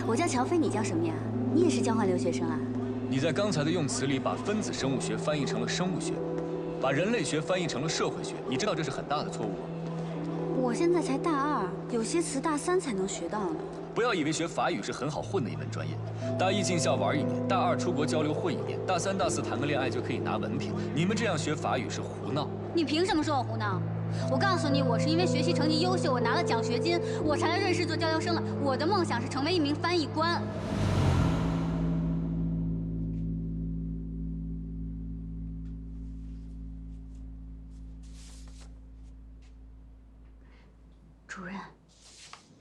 我叫乔飞，你叫什么呀？你也是交换留学生啊？你在刚才的用词里把分子生物学翻译成了生物学，把人类学翻译成了社会学，你知道这是很大的错误吗？我现在才大2，有些词大3才能学到呢。不要以为学法语是很好混的一门专业，大1进校玩1年，大2出国交流混1年，大3、大4谈个恋爱就可以拿文凭。你们这样学法语是胡闹。你凭什么说我胡闹？我告诉你，我是因为学习成绩优秀，我拿了奖学金，我才来瑞士做交流生的。我的梦想是成为一名翻译官。主任，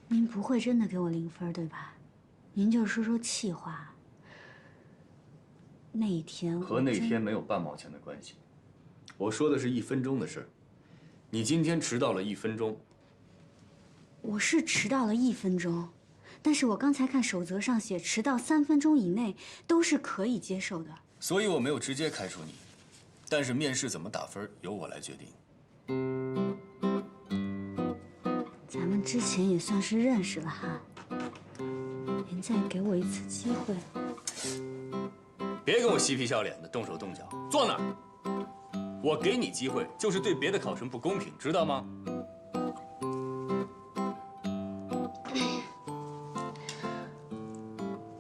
您不会真的给我0分对吧？您就是说说气话。那一天和那天没有半毛钱的关系，我说的是1分钟的事儿。你今天迟到了1分钟。我是迟到了1分钟，但是我刚才看守则上写，迟到3分钟以内都是可以接受的。所以我没有直接开除你，但是面试怎么打分由我来决定。咱们之前也算是认识了哈，您再给我一次机会。别跟我嬉皮笑脸的，动手动脚，坐那儿。我给你机会，就是对别的考生不公平，知道吗？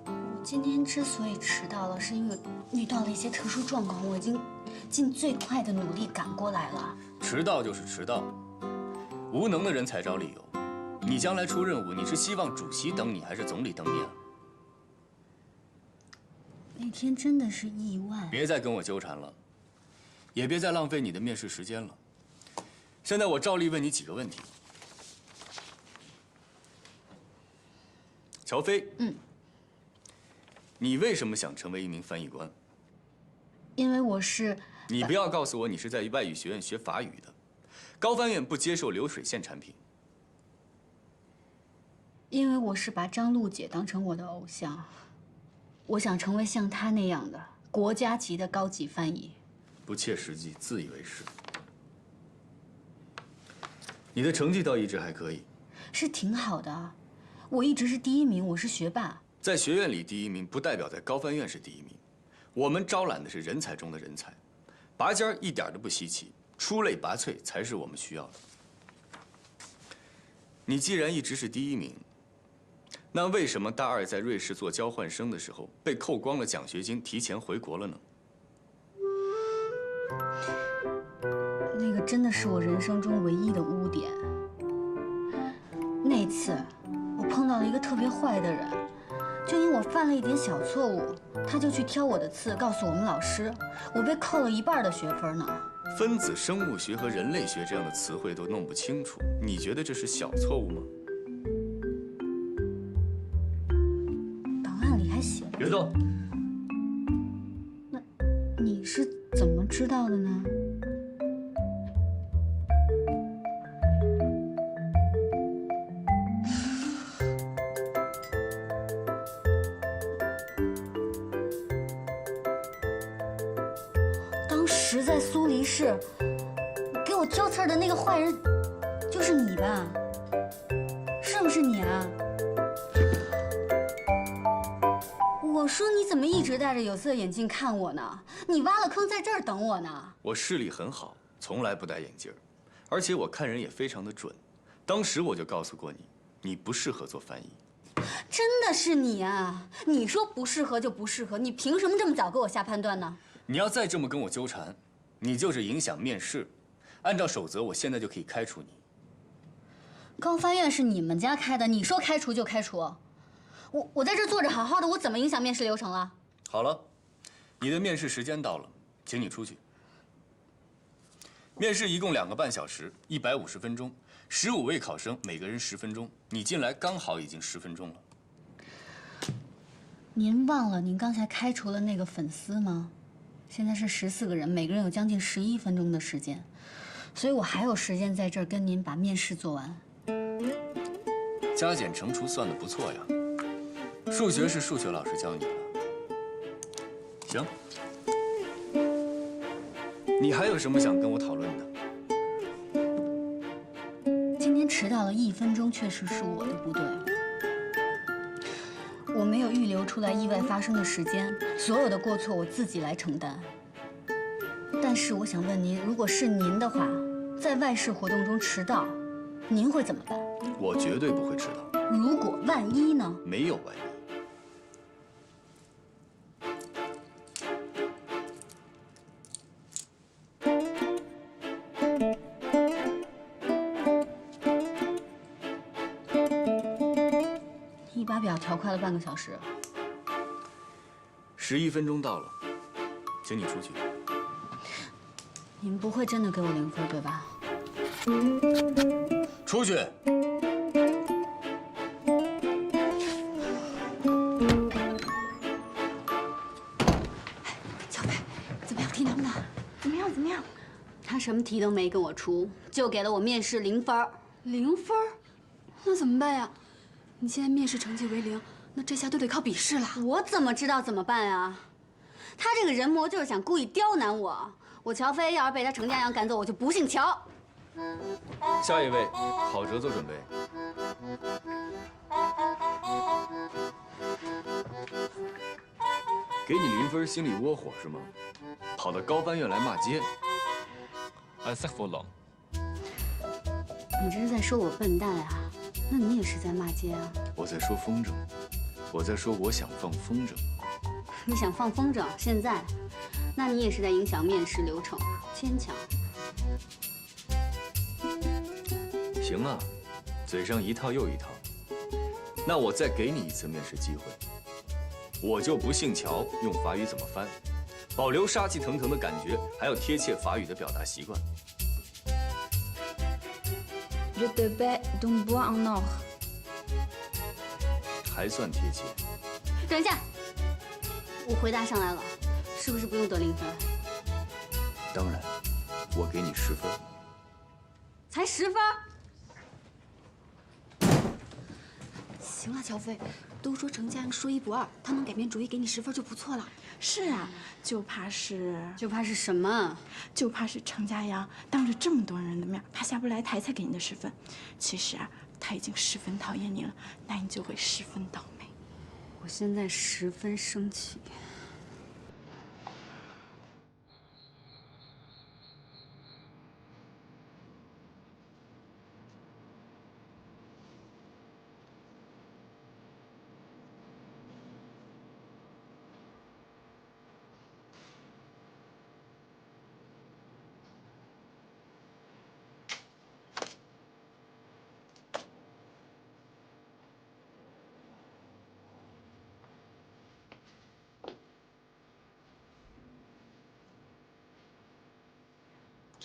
我今天之所以迟到了，是因为遇到了一些特殊状况，我已经尽最快的努力赶过来了。迟到就是迟到，无能的人才找理由。你将来出任务，你是希望主席等你，还是总理等你啊？那天真的是意外。别再跟我纠缠了。也别再浪费你的面试时间了。现在我照例问你几个问题。乔飞，你为什么想成为一名翻译官？因为我是……你不要告诉我你是在外语学院学法语的。高翻院不接受流水线产品。因为我是把张璐姐当成我的偶像，我想成为像她那样的国家级的高级翻译。不切实际，自以为是。你的成绩倒一直还可以，是挺好的。我一直是第1名，我是学霸。在学院里第1名，不代表在高翻院是第1名。我们招揽的是人才中的人才，拔尖儿一点都不稀奇，出类拔萃才是我们需要的。你既然一直是第1名，那为什么大2在瑞士做交换生的时候被扣光了奖学金，提前回国了呢？那个真的是我人生中唯一的污点。那次我碰到了一个特别坏的人，就因为我犯了一点小错误，他就去挑我的刺，告诉我们老师，我被扣了1半的学分呢。分子生物学和人类学这样的词汇都弄不清楚，你觉得这是小错误吗？档案里还写了。别动。那你是怎么知道的呢？当时在苏黎世给我挑刺的那个坏人，就是你吧？是不是你啊？我说你怎么一直戴着有色眼镜看我呢？你挖了坑在这儿等我呢。我视力很好，从来不戴眼镜，而且我看人也非常的准。当时我就告诉过你，你不适合做翻译。真的是你啊！你说不适合就不适合，你凭什么这么早给我下判断呢？你要再这么跟我纠缠，你就是影响面试。按照守则，我现在就可以开除你。高翻院是你们家开的，你说开除就开除。我在这坐着好好的，我怎么影响面试流程了？好了，你的面试时间到了，请你出去。面试一共2个半小时，150分钟，15位考生，每个人10分钟。你进来刚好已经10分钟了。您忘了您刚才开除了那个粉丝吗？现在是14个人，每个人有将近11分钟的时间，所以我还有时间在这儿跟您把面试做完。加减乘除算得不错呀，数学是数学老师教你的。行，你还有什么想跟我讨论的？今天迟到了1分钟，确实是我的不对。我我没有预留出来意外发生的时间，所有的过错我自己来承担。但是我想问您，如果是您的话，在外事活动中迟到，您会怎么办？我绝对不会迟到。如果万一呢？没有万一。你把表调快了半个小时。11分钟到了，请你出去。你们不会真的给我0分，对吧？出去。小北，怎么样？题难不难？怎么样？怎么样？他什么题都没跟我出，就给了我面试0分。0分？那怎么办呀？你现在面试成绩为0，那这下都得靠笔试了。我怎么知道怎么办啊？他这个人魔就是想故意刁难我。我乔飞要是被他程家阳赶走，我就不姓乔。下一位，郝哲做准备。给你0分，心里窝火是吗？跑到高翻院来骂街。色火狼。你这是在说我笨蛋啊？那你也是在骂街啊？我在说风筝，我在说我想放风筝。你想放风筝？现在？那你也是在影响面试流程，牵强。行啊，嘴上一套又一套。那我再给你一次面试机会。我就不姓乔，用法语怎么翻？保留杀气腾腾的感觉，还有贴切法语的表达习惯。Je te paie ton bois en or。还算贴切。等一下，我回答上来了，是不是不用得0分？当然，我给你10分。才10分？行了，乔飞，都说程家阳说一不二，他能改变主意给你10分就不错了。是啊，就怕是什么？就怕是程家阳当着这么多人的面，他下不来台才给你的10分。其实啊，他已经十分讨厌你了，那你就会十分倒霉。我现在十分生气。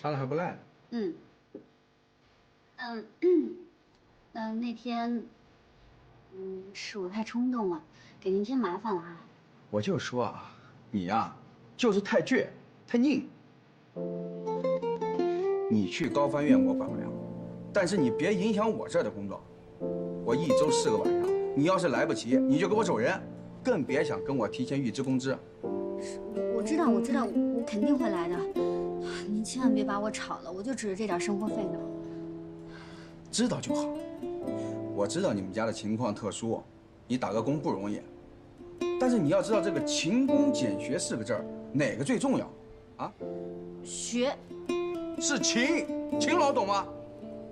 查的还不赖。那天，是我太冲动了，给您添麻烦了啊。我就说啊，你呀，就是太倔，太拧。你去高翻院我管不了，但是你别影响我这儿的工作。我1周4个晚上，你要是来不及，你就给我走人，更别想跟我提前预支工资。我知道，我肯定会来的。您千万别把我炒了，我就指着这点生活费呢。知道就好。我知道你们家的情况特殊，你打个工不容易。但是你要知道这个勤工俭学4个字儿，哪个最重要？啊？学。是勤，勤劳懂吗？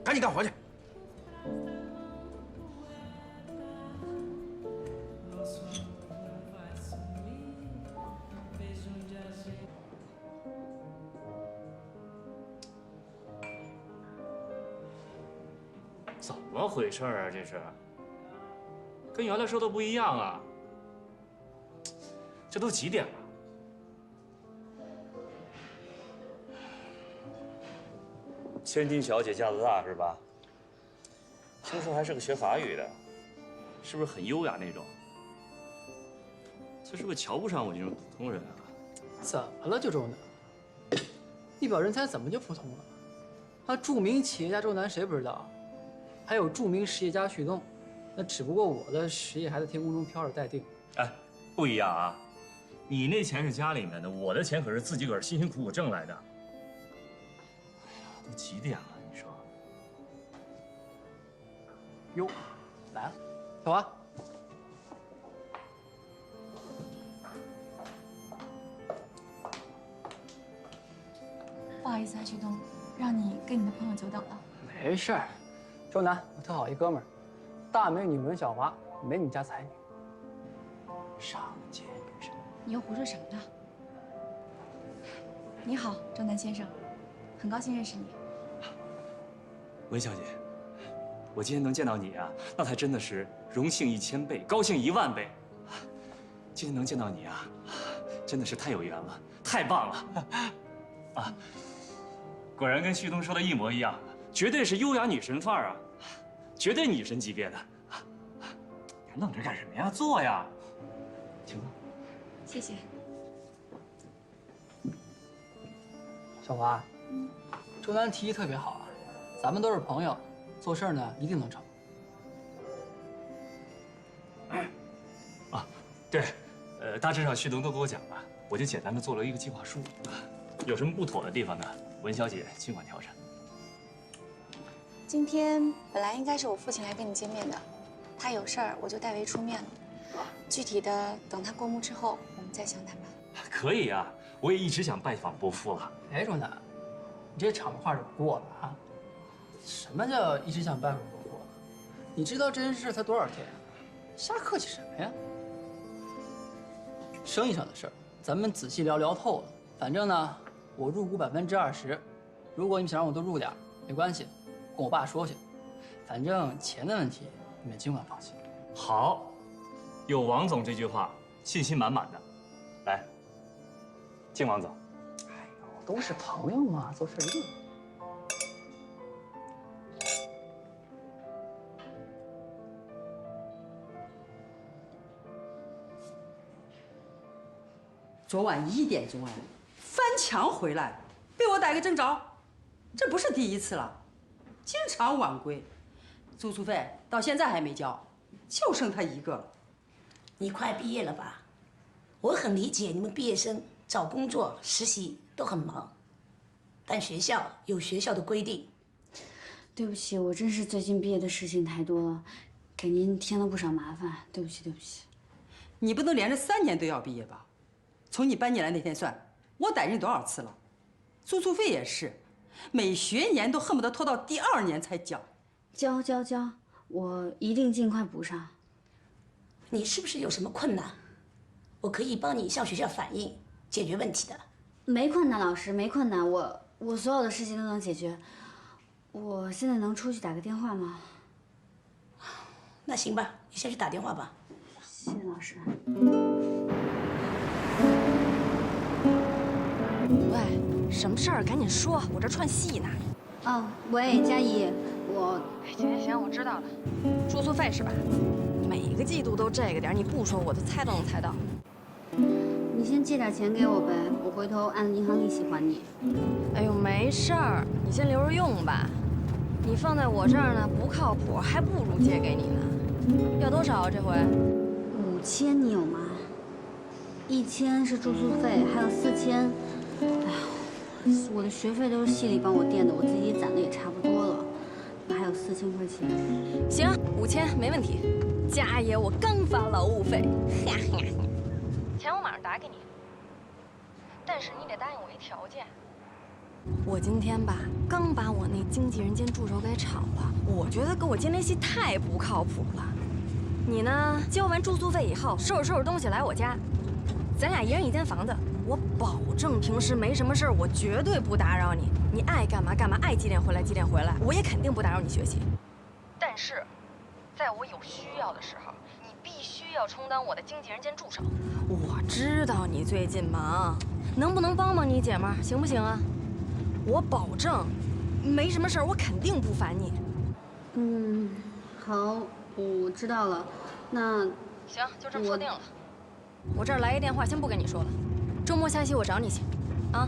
赶紧干活去。怎么回事啊？这是跟原来说的不一样啊！这都几点了？千金小姐架子大是吧？听说还是个学法语的，是不是很优雅那种？这是不是瞧不上我这种普通人啊？怎么了，就周南？一表人才怎么就普通了？那著名企业家周南谁不知道？还有著名实业家徐栋，那只不过我的实业还在天空中飘着待定。哎，不一样啊！你那钱是家里面的，我的钱可是自己个儿辛辛苦苦挣来的。哎呀，都几点了？你说？哟，来了，小华。不好意思啊，旭东，让你跟你的朋友久等了。没事儿，周南，我特好一哥们儿，大美女文小华，美女加才女，上届女神。你又胡说什么呢？你好，周南先生，很高兴认识你。文小姐，我今天能见到你啊，那才真的是荣幸1000倍，高兴10000倍。今天能见到你啊，真的是太有缘了，太棒了！啊，果然跟旭东说的一模一样，绝对是优雅女神范儿啊，绝对女神级别的。还愣着干什么呀？坐呀，请坐。谢谢。小华，周南提议特别好啊，咱们都是朋友，做事呢一定能成。对，大致上旭东都给我讲了，我就简单的做了一个计划书。有什么不妥的地方呢？文小姐尽管调整。今天本来应该是我父亲来跟你见面的，他有事儿，我就代为出面了。具体的等他过目之后，我们再详谈吧。可以啊，我也一直想拜访伯父了。哎，周南，你这场面话就过了啊！什么叫一直想拜访伯父？你知道这件事才多少天啊？瞎客气什么呀？生意上的事儿，咱们仔细聊，聊透了。反正呢，我入股20%，如果你想让我多入点，没关系，跟我爸说去。反正钱的问题，你们尽管放心。好，有王总这句话，信心满满的。来，敬王总。哎呦，都是朋友嘛，做事一定。昨晚1点钟翻墙回来，被我逮个正着，这不是第一次了，经常晚归，住宿费到现在还没交，就剩他一个了。你快毕业了吧？我很理解你们毕业生找工作、实习都很忙，但学校有学校的规定。对不起，我真是最近毕业的事情太多了，给您添了不少麻烦，对不起，对不起。你不能连着3年都要毕业吧？从你搬进来那天算，我逮你多少次了？住宿费也是，每学年都恨不得拖到第2年才交。交，我一定尽快补上。你是不是有什么困难？我可以帮你向学校反映，解决问题的。没困难，老师，没困难，我所有的事情都能解决。我现在能出去打个电话吗？那行吧，你先去打电话吧。谢谢老师。喂，什么事儿？赶紧说，我这串戏呢。哦，喂，佳怡，行，我知道了。住宿费是吧？每个季度都这个点儿，你不说我就猜都能猜到。你先借点钱给我呗，我回头按银行利息还你。哎呦，没事儿，你先留着用吧。你放在我这儿呢不靠谱，还不如借给你呢。要多少啊这回？5000你有吗？1000是住宿费，还有4000。哎呀，我的学费都是系里帮我垫的，我自己攒的也差不多了，还有4000块钱。行，5000没问题。家爷，我刚发劳务费，钱我马上打给你。但是你得答应我一条件。我今天吧，刚把我那经纪人兼助手给炒了，我觉得跟我接那戏太不靠谱了。你呢，交完住宿费以后，收拾东西来我家，咱俩一人一间房子，我保证平时没什么事儿，我绝对不打扰你。你爱干嘛干嘛，爱几点回来几点回来，我也肯定不打扰你学习。但是，在我有需要的时候，你必须要充当我的经纪人兼助手。我知道你最近忙，能不能帮帮你姐们儿，行不行啊？我保证，没什么事儿，我肯定不烦你。好，我知道了。那行，就这么说定了。我这儿来一电话，先不跟你说了，周末下期我找你去，啊。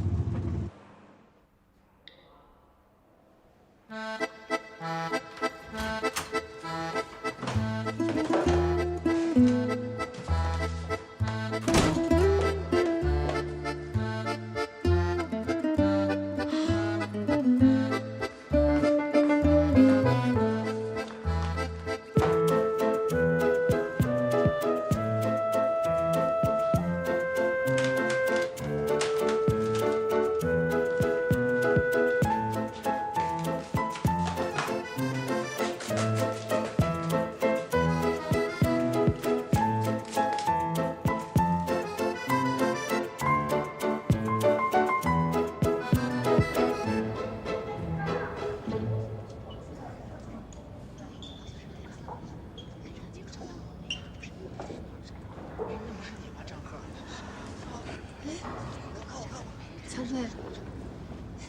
乔飞，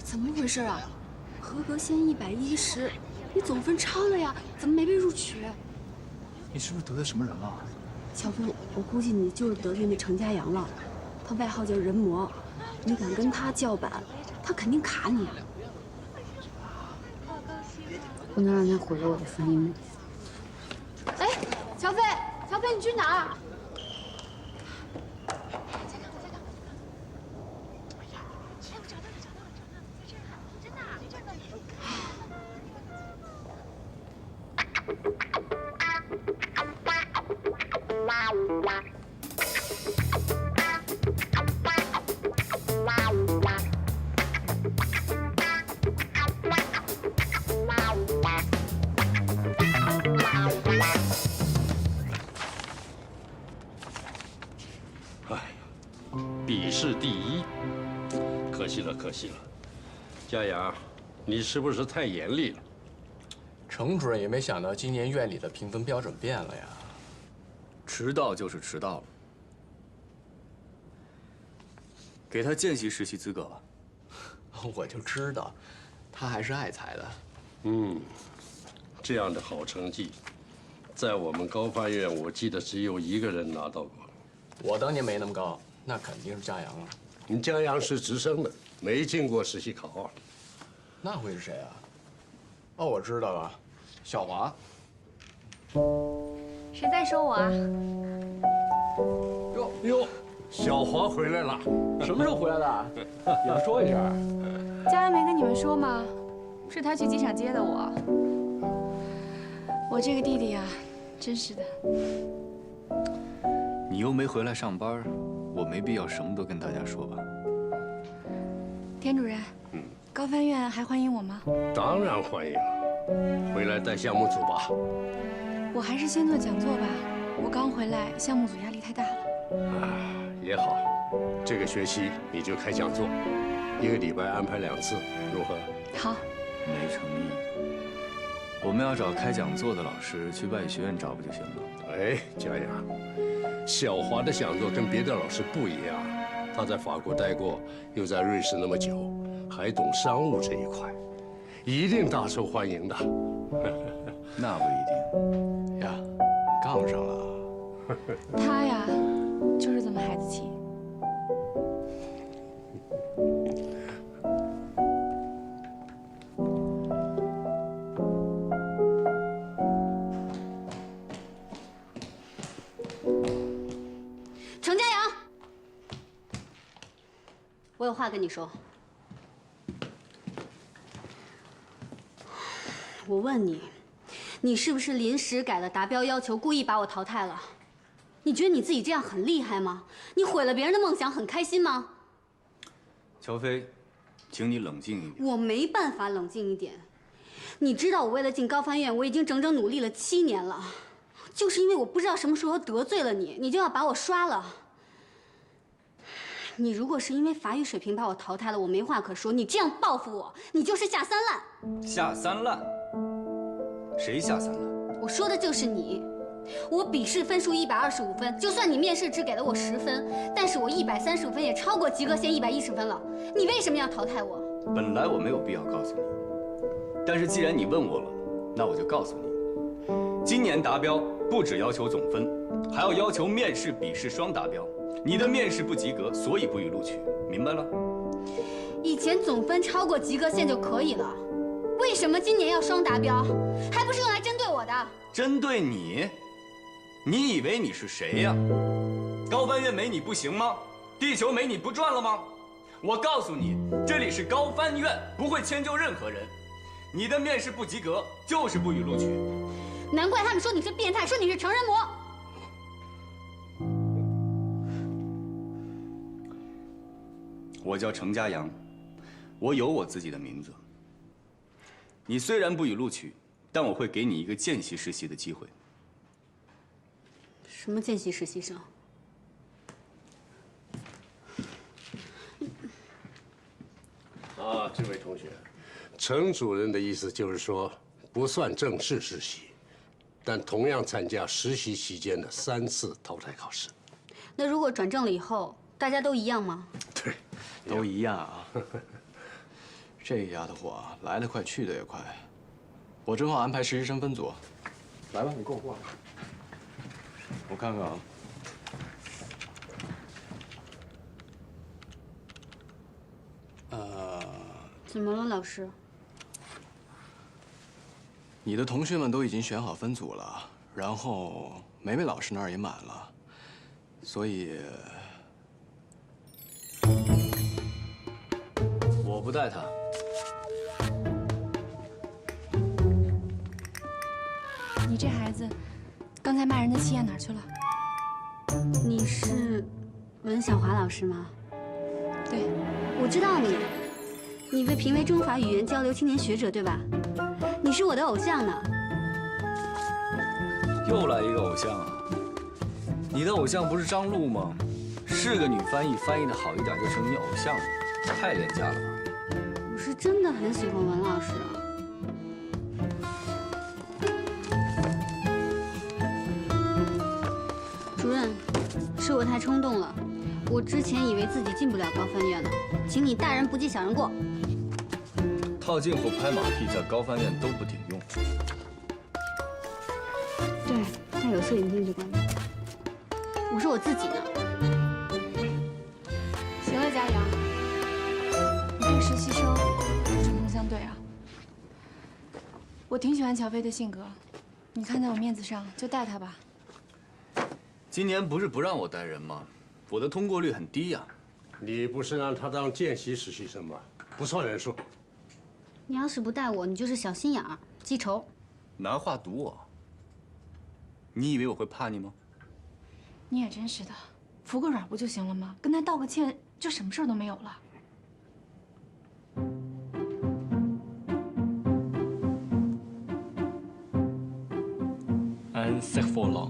怎么回事啊？合格线110，你总分超了呀，怎么没被录取？你是不是得罪什么人了？乔飞，我估计你就是得罪那程家阳了，他外号叫人魔，你敢跟他叫板，他肯定卡你。不能让他毁了我的翻译梦。哎，乔飞，乔飞，你去哪儿？笔试第1，可惜了，可惜了。佳阳，你是不是太严厉了？程主任也没想到今年院里的评分标准变了呀。迟到就是迟到了，给他见习实习资格吧。我就知道，他还是爱才的。这样的好成绩，在我们高发院，我记得只有1个人拿到过。我当年没那么高。那肯定是佳阳了。你佳阳是直升的，没经过实习考啊。那会是谁啊？哦，我知道了，小华。谁在说我啊？哟，小华回来了。什么时候回来的？也不说一声。佳阳没跟你们说吗？是他去机场接的我。我这个弟弟啊，真是的。你又没回来上班，我没必要什么都跟大家说吧。田主任，高翻院还欢迎我吗？当然欢迎，回来带项目组吧。我还是先做讲座吧，我刚回来，项目组压力太大了。也好，这个学期你就开讲座，1个礼拜安排2次，如何？好。没诚意。我们要找开讲座的老师，去外语学院找不就行了？哎，佳阳，小华的讲座跟别的老师不一样，他在法国待过，又在瑞士那么久，还懂商务这一块，一定大受欢迎的。那不一定呀，杠上了。他呀，就是这么孩子气。程家阳，我有话跟你说。我问你，你是不是临时改了达标要求，故意把我淘汰了？你觉得你自己这样很厉害吗？你毁了别人的梦想，很开心吗？乔飞，请你冷静一点。我没办法冷静一点。你知道我为了进高翻院，我已经整整努力了7年了。就是因为我不知道什么时候得罪了你，你就要把我刷了。你如果是因为法语水平把我淘汰了，我没话可说。你这样报复我，你就是下三滥。下三滥？谁下三滥？我说的就是你。我笔试分数125分，就算你面试只给了我10分，但是我135分也超过及格线110分了。你为什么要淘汰我？本来我没有必要告诉你，但是既然你问我了，那我就告诉你。今年达标不只要求总分，还要求面试、笔试双达标。你的面试不及格，所以不予录取，明白了？以前总分超过及格线就可以了，为什么今年要双达标？还不是用来针对我的？针对你？你以为你是谁呀？高翻院没你不行吗？地球没你不转了吗？我告诉你，这里是高翻院，不会迁就任何人。你的面试不及格，就是不予录取。难怪他们说你是变态，说你是成人魔。我叫程家阳，我有我自己的名字。你虽然不予录取，但我会给你一个见习实习的机会。什么见习实习生？这位同学，程主任的意思就是说，不算正式实习，但同样参加实习期间的3次淘汰考试。那如果转正了以后，大家都一样吗？对，都一样啊。这丫头伙来得快，去得也快。我正好安排实习生分组，来吧，你跟我过来。我看看啊。怎么了，老师？你的同学们都已经选好分组了，然后梅梅老师那儿也满了，所以我不带她。你这孩子，刚才骂人的气焰哪儿去了？你是文小华老师吗？对，我知道你，你被评为中法语言交流青年学者，对吧？你是我的偶像呢。又来一个偶像啊！你的偶像不是张璐吗？是个女翻译，翻译的好一点就成你偶像了，太廉价了吧？我是真的很喜欢文老师。主任，是我太冲动了。我之前以为自己进不了高翻院呢，请你大人不计小人过。套近乎、拍马屁在高翻院都不顶用。对，戴有色眼镜最关键。我说我自己呢。行了，佳阳，你这个实习生针锋相对啊。我挺喜欢乔飞的性格，你看在我面子上就带他吧。今年不是不让我带人吗？我的通过率很低呀。你不是让他当见习实习生吗？不算人数。你要是不带我，你就是小心眼儿、记仇。拿话堵我？你以为我会怕你吗？你也真是的，服个软不就行了吗？跟他道个歉，就什么事儿都没有了。安塞佛朗。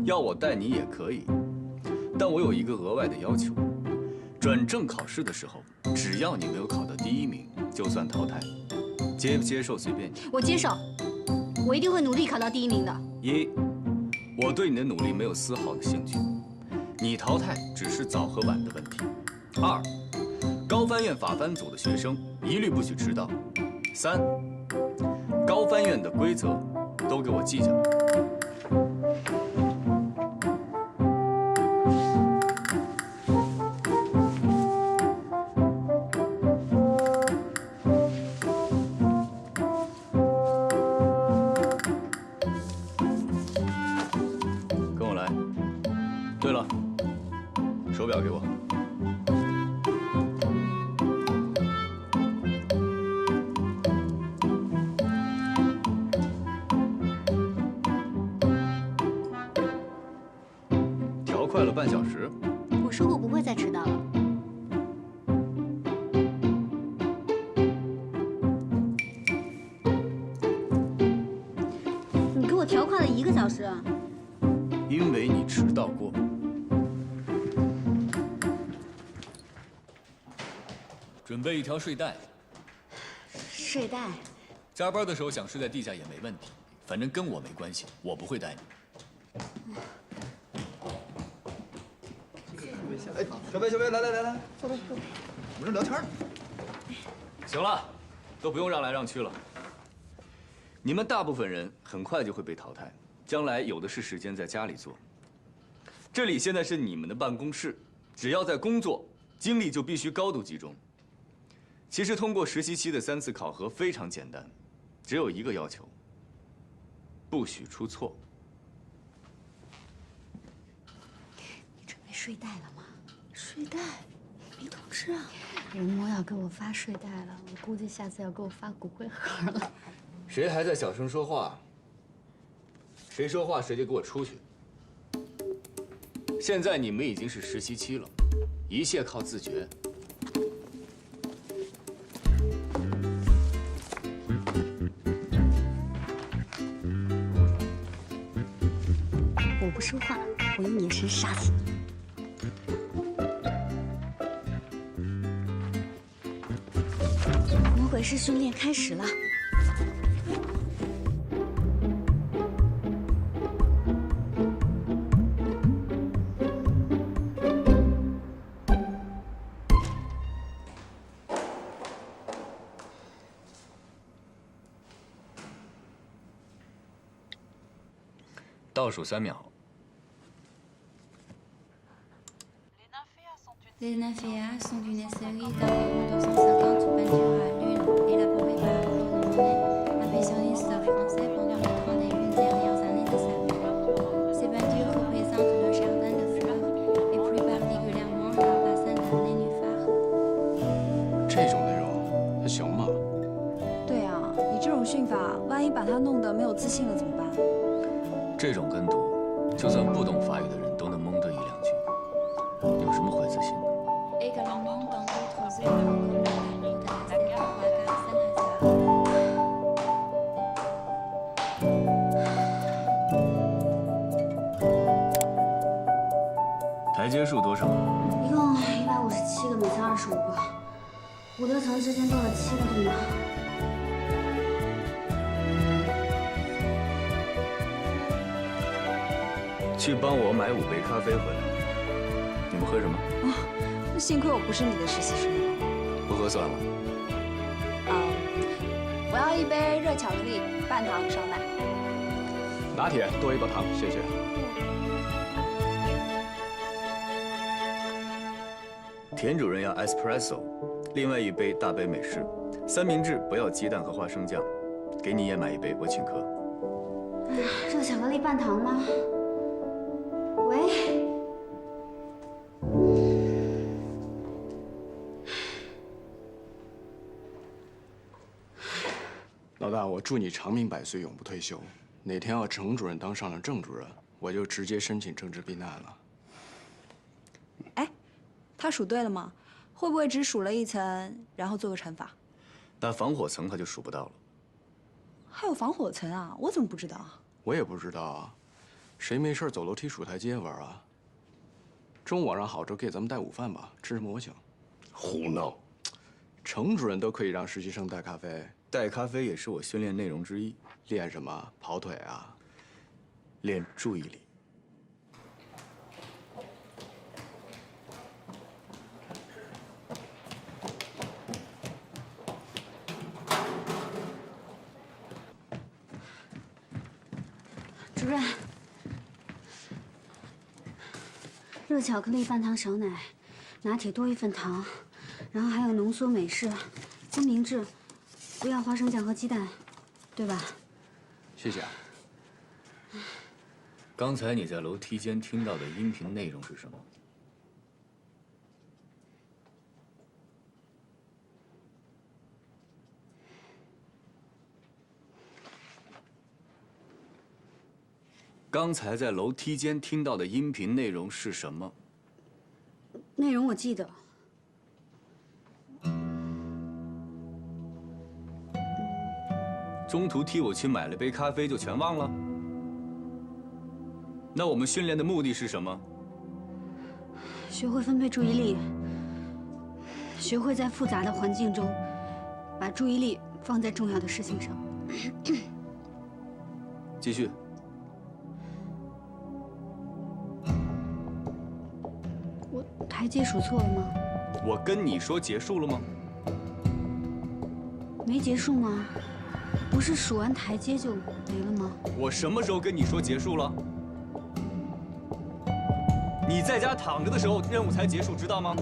要我带你也可以，但我有一个额外的要求：转正考试的时候，只要你没有考到第1名，就算淘汰。接不接受随便你。我接受，我一定会努力考到第1名的。1，我对你的努力没有丝毫的兴趣，你淘汰只是早和晚的问题。2，高翻院法翻组的学生一律不许迟到。3，高翻院的规则都给我记下来。手表给我。调快了半小时。我说过不会再迟到了。你给我调快了1个小时啊！因为你迟到过。准备一条睡袋。睡袋。加班的时候想睡在地下也没问题，反正跟我没关系，我不会带你。哎，小飞，来，坐，我们这聊天呢。行了，都不用让来让去了。你们大部分人很快就会被淘汰，将来有的是时间在家里做。这里现在是你们的办公室，只要在工作，精力就必须高度集中。其实通过实习期的3次考核非常简单，只有一个要求：不许出错。你准备睡袋了吗？睡袋，没通知啊。任默要给我发睡袋了，我估计下次要给我发骨灰盒了。谁还在小声说话？谁说话谁就给我出去。现在你们已经是实习期了，一切靠自觉。我不说话，我用眼神杀死你。魔鬼式训练开始了。倒数3秒。 Les nymphéas sont une série d'environ 250 peintures à l'huile élaborées par Claude Monet, impressionniste français pendant les 31 dernières années de sa vie. Ces peintures représentent le jardin de fleurs et plus particulièrement la bassin de nénuphars。这种内容还行吗？对啊，你这种训法，万一把他弄得没有自信了怎么办？这种跟读，就算不懂法语的人都能蒙得1、2句，有什么坏自信的？ Également dans d'autres œuvres comme la Route de la Sierra Saint-Lazare。台阶数多少？一共157个，每层25个，5个层之间多了7个，对吗？去帮我买5杯咖啡回来。你们喝什么？那幸亏我不是你的实习生。不喝算了。我要1杯热巧克力，半糖少奶。拿铁多1包糖，谢谢。田主任要 espresso， 另外1杯大杯美式，三明治不要鸡蛋和花生酱，给你也买1杯，我请客。热巧克力半糖吗？喂。 老大，我祝你长命百岁，永不退休。哪天要程主任当上了郑主任，我就直接申请政治避难了。哎，他数对了吗？会不会只数了1层，然后做个乘法？那防火层他就数不到了。还有防火层啊？我怎么不知道啊？我也不知道啊，谁没事走楼梯数台阶玩啊？中午网上好着给咱们带午饭吧，吃什么我请。胡闹！程主任都可以让实习生带咖啡。 带咖啡也是我训练内容之一。练什么？跑腿啊？练注意力。主任，热巧克力半糖少奶，拿铁多1份糖，然后还有浓缩美式、三明治。 不要花生酱和鸡蛋，对吧？谢谢。刚才你在楼梯间听到的音频内容是什么？刚才在楼梯间听到的音频内容是什么？内容我记得。 中途替我去买了杯咖啡就全忘了？那我们训练的目的是什么？学会分配注意力，学会在复杂的环境中把注意力放在重要的事情上。继续。我台阶数错了吗？我跟你说结束了吗？没结束吗？ 不是数完台阶就没了吗？我什么时候跟你说结束了？你在家躺着的时候，任务才结束，知道吗？